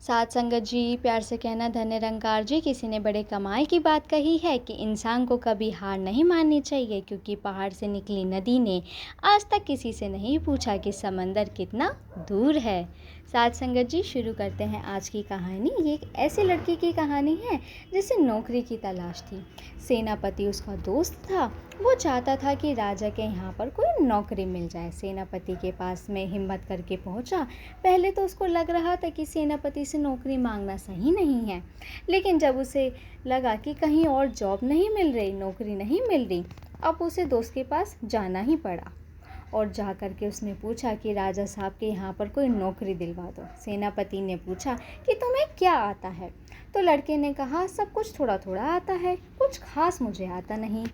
साथ संगत जी, प्यार से कहना धन निरंकार जी। किसी ने बड़े कमाल की बात कही है कि इंसान को कभी हार नहीं माननी चाहिए, क्योंकि पहाड़ से निकली नदी ने आज तक किसी से नहीं पूछा कि समंदर कितना दूर है। साथ संगत जी, शुरू करते हैं आज की कहानी। ये एक ऐसे लड़के की कहानी है जिसे नौकरी की तलाश थी। सेनापति उसका दोस्त था। वो चाहता था कि राजा के यहाँ पर कोई नौकरी मिल जाए। सेनापति के पास में हिम्मत करके पहुँचा। पहले तो उसको लग रहा था कि सेनापति से नौकरी मांगना सही नहीं है, लेकिन जब उसे लगा कि कहीं और जॉब नहीं मिल रही, नौकरी नहीं मिल रही, अब उसे दोस्त के पास जाना ही पड़ा। और जा कर के उसने पूछा कि राजा साहब के यहाँ पर कोई नौकरी दिलवा दो। सेनापति ने पूछा कि तुम्हें क्या आता है? तो लड़के ने कहा, सब कुछ थोड़ा थोड़ा आता है, कुछ खास मुझे आता नहीं।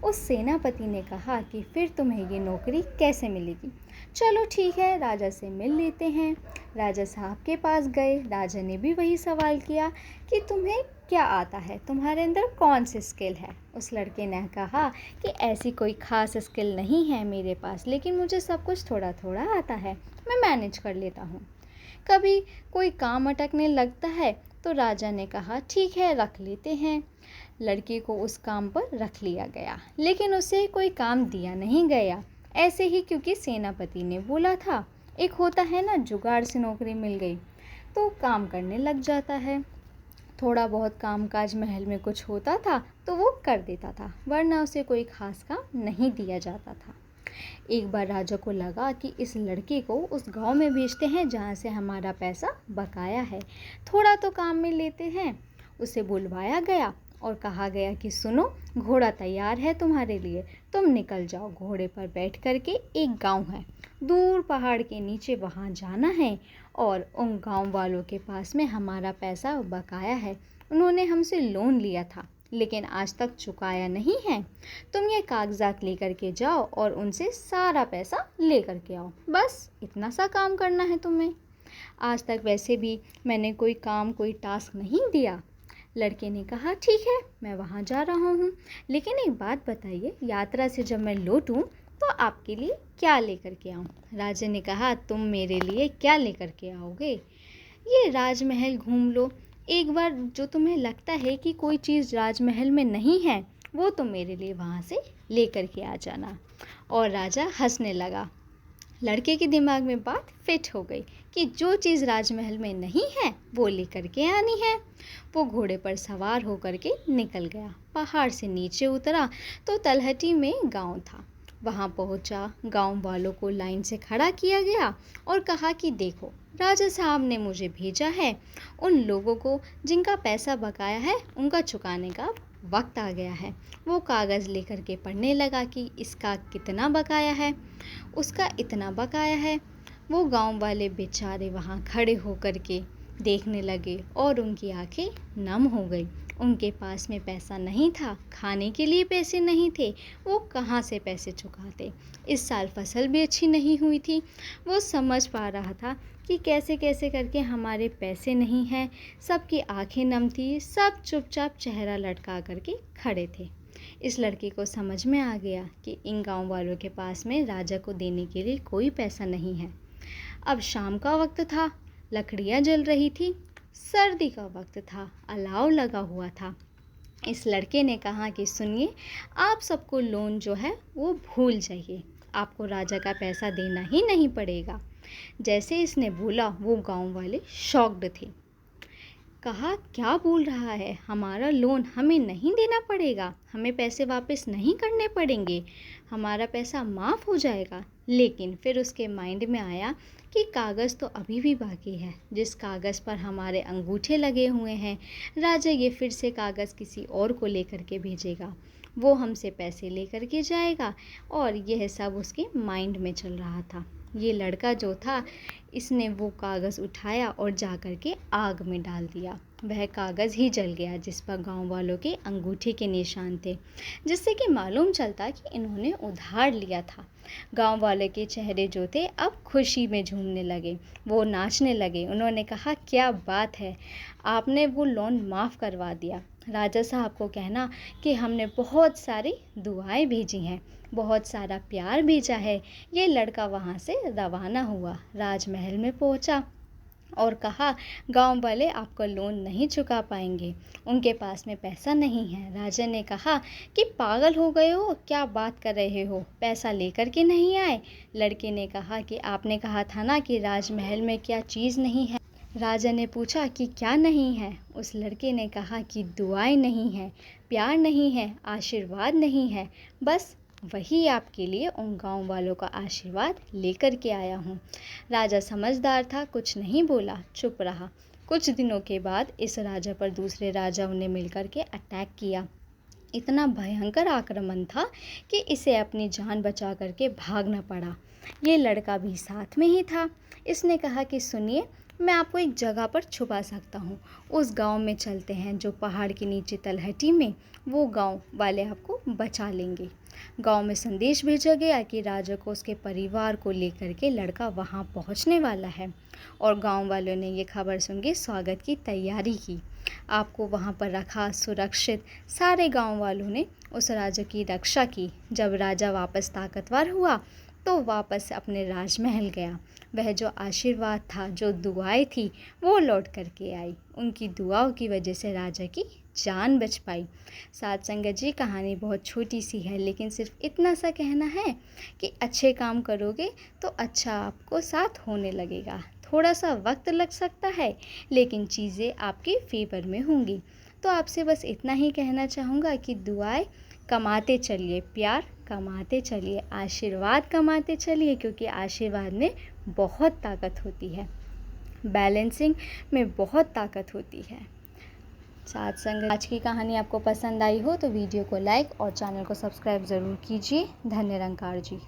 उस सेनापति ने कहा कि फिर तुम्हें ये नौकरी कैसे मिलेगी? चलो ठीक है, राजा से मिल लेते हैं। राजा साहब के पास गए। राजा ने भी वही सवाल किया कि तुम्हें क्या आता है, तुम्हारे अंदर कौन सी स्किल है? उस लड़के ने कहा कि ऐसी कोई ख़ास स्किल नहीं है मेरे पास, लेकिन मुझे सब कुछ थोड़ा थोड़ा आता है, मैं मैनेज कर लेता हूँ। कभी कोई काम अटकने लगता है तो राजा ने कहा ठीक है, रख लेते हैं। लड़के को उस काम पर रख लिया गया, लेकिन उसे कोई काम दिया नहीं गया, ऐसे ही, क्योंकि सेनापति ने बोला था। एक होता है ना, जुगाड़ से नौकरी मिल गई तो काम करने लग जाता है। थोड़ा बहुत कामकाज महल में कुछ होता था तो वो कर देता था, वरना उसे कोई खास काम नहीं दिया जाता था। एक बार राजा को लगा कि इस लड़के को उस गांव में भेजते हैं जहाँ से हमारा पैसा बकाया है, थोड़ा तो काम में लेते हैं। उसे बुलवाया गया और कहा गया कि सुनो, घोड़ा तैयार है तुम्हारे लिए, तुम निकल जाओ। घोड़े पर बैठ कर के एक गांव है दूर पहाड़ के नीचे, वहाँ जाना है और उन गांव वालों के पास में हमारा पैसा बकाया है। उन्होंने हमसे लोन लिया था, लेकिन आज तक चुकाया नहीं है। तुम ये कागजात लेकर के जाओ और उनसे सारा पैसा लेकर के आओ। बस इतना सा काम करना है तुम्हें। आज तक वैसे भी मैंने कोई काम, कोई टास्क नहीं दिया। लड़के ने कहा ठीक है, मैं वहाँ जा रहा हूँ, लेकिन एक बात बताइए, यात्रा से जब मैं लौटूँ तो आपके लिए क्या लेकर के आऊँ? राजा ने कहा, तुम मेरे लिए क्या लेकर के आओगे? ये राजमहल घूम लो एक बार। जो तुम्हें लगता है कि कोई चीज़ राजमहल में नहीं है, वो तुम मेरे लिए वहाँ से लेकर के आ जाना। और राजा हंसने लगा। लड़के के दिमाग में बात फिट हो गई कि जो चीज़ राजमहल में नहीं है वो लेकर के आनी है। वो घोड़े पर सवार होकर के निकल गया। पहाड़ से नीचे उतरा तो तलहटी में गांव था। वहां पहुंचा, गांव वालों को लाइन से खड़ा किया गया और कहा कि देखो, राजा साहब ने मुझे भेजा है। उन लोगों को जिनका पैसा बकाया है उनका चुकाने का वक्त आ गया है। वो कागज़ लेकर के पढ़ने लगा कि इसका कितना बकाया है, उसका इतना बकाया है। वो गांव वाले बेचारे वहाँ खड़े होकर के देखने लगे और उनकी आंखें नम हो गई। उनके पास में पैसा नहीं था, खाने के लिए पैसे नहीं थे, वो कहाँ से पैसे चुकाते? इस साल फसल भी अच्छी नहीं हुई थी। वो समझ पा रहा था कि कैसे कैसे करके हमारे पैसे नहीं हैं। सबकी आंखें नम थी, सब चुपचाप चेहरा लटका करके खड़े थे। इस लड़के को समझ में आ गया कि इन गांव वालों के पास में राजा को देने के लिए कोई पैसा नहीं है। अब शाम का वक्त था, लकड़ियाँ जल रही थी, सर्दी का वक्त था, अलाव लगा हुआ था। इस लड़के ने कहा कि सुनिए, आप सबको लोन जो है वो भूल जाइए, आपको राजा का पैसा देना ही नहीं पड़ेगा। जैसे इसने बोला, वो गांव वाले शॉक्ड थे। कहा, क्या बोल रहा है? हमारा लोन हमें नहीं देना पड़ेगा, हमें पैसे वापस नहीं करने पड़ेंगे, हमारा पैसा माफ़ हो जाएगा। लेकिन फिर उसके माइंड में आया कि कागज़ तो अभी भी बाकी है, जिस कागज़ पर हमारे अंगूठे लगे हुए हैं। राजा ये फिर से कागज़ किसी और को लेकर के भेजेगा, वो हमसे पैसे लेकर के जाएगा, और यह सब उसके माइंड में चल रहा था। ये लड़का जो था, इसने वो कागज़ उठाया और जा कर के आग में डाल दिया। वह कागज़ ही जल गया जिस पर गांव वालों के अंगूठे के निशान थे, जिससे कि मालूम चलता कि इन्होंने उधार लिया था। गांव वाले के चेहरे जो थे अब खुशी में झूमने लगे, वो नाचने लगे। उन्होंने कहा, क्या बात है, आपने वो लोन माफ़ करवा दिया। राजा साहब को कहना कि हमने बहुत सारी दुआएं भेजी हैं, बहुत सारा प्यार भेजा है। ये लड़का वहाँ से रवाना हुआ, राजमहल में पहुँचा और कहा, गांव वाले आपका लोन नहीं चुका पाएंगे, उनके पास में पैसा नहीं है। राजा ने कहा कि पागल हो गए हो, क्या बात कर रहे हो, पैसा लेकर के नहीं आए। लड़के ने कहा कि आपने कहा था ना कि राजमहल में क्या चीज़ नहीं है। राजा ने पूछा कि क्या नहीं है। उस लड़के ने कहा कि दुआएं नहीं है, प्यार नहीं है, आशीर्वाद नहीं है, बस वही आपके लिए उन गांव वालों का आशीर्वाद लेकर के आया हूँ। राजा समझदार था, कुछ नहीं बोला, चुप रहा। कुछ दिनों के बाद इस राजा पर दूसरे राजाओं ने मिलकर के अटैक किया। इतना भयंकर आक्रमण था कि इसे अपनी जान बचा करके भागना पड़ा। ये लड़का भी साथ में ही था। इसने कहा कि सुनिए, मैं आपको एक जगह पर छुपा सकता हूँ, उस गांव में चलते हैं जो पहाड़ के नीचे तलहटी में, वो गांव वाले आपको बचा लेंगे। गांव में संदेश भेजा गया कि राजा को उसके परिवार को लेकर के लड़का वहां पहुंचने वाला है, और गांव वालों ने ये खबर सुन के स्वागत की तैयारी की। आपको वहां पर रखा सुरक्षित। सारे गांव वालों ने उस राजा की रक्षा की। जब राजा वापस ताकतवर हुआ तो वापस अपने राजमहल गया। वह जो आशीर्वाद था, जो दुआएं थी, वो लौट करके आई। उनकी दुआओं की वजह से राजा की जान बच पाई। साथ संगत जी, कहानी बहुत छोटी सी है, लेकिन सिर्फ इतना सा कहना है कि अच्छे काम करोगे तो अच्छा आपको साथ होने लगेगा। थोड़ा सा वक्त लग सकता है, लेकिन चीज़ें आपके फेवर में होंगी। तो आपसे बस इतना ही कहना चाहूँगा कि दुआएं कमाते चलिए, प्यार कमाते चलिए, आशीर्वाद कमाते चलिए, क्योंकि आशीर्वाद में बहुत ताकत होती है, बैलेंसिंग में बहुत ताकत होती है। साथ संग आज की कहानी आपको पसंद आई हो तो वीडियो को लाइक और चैनल को सब्सक्राइब ज़रूर कीजिए। धन्य निरंकार जी।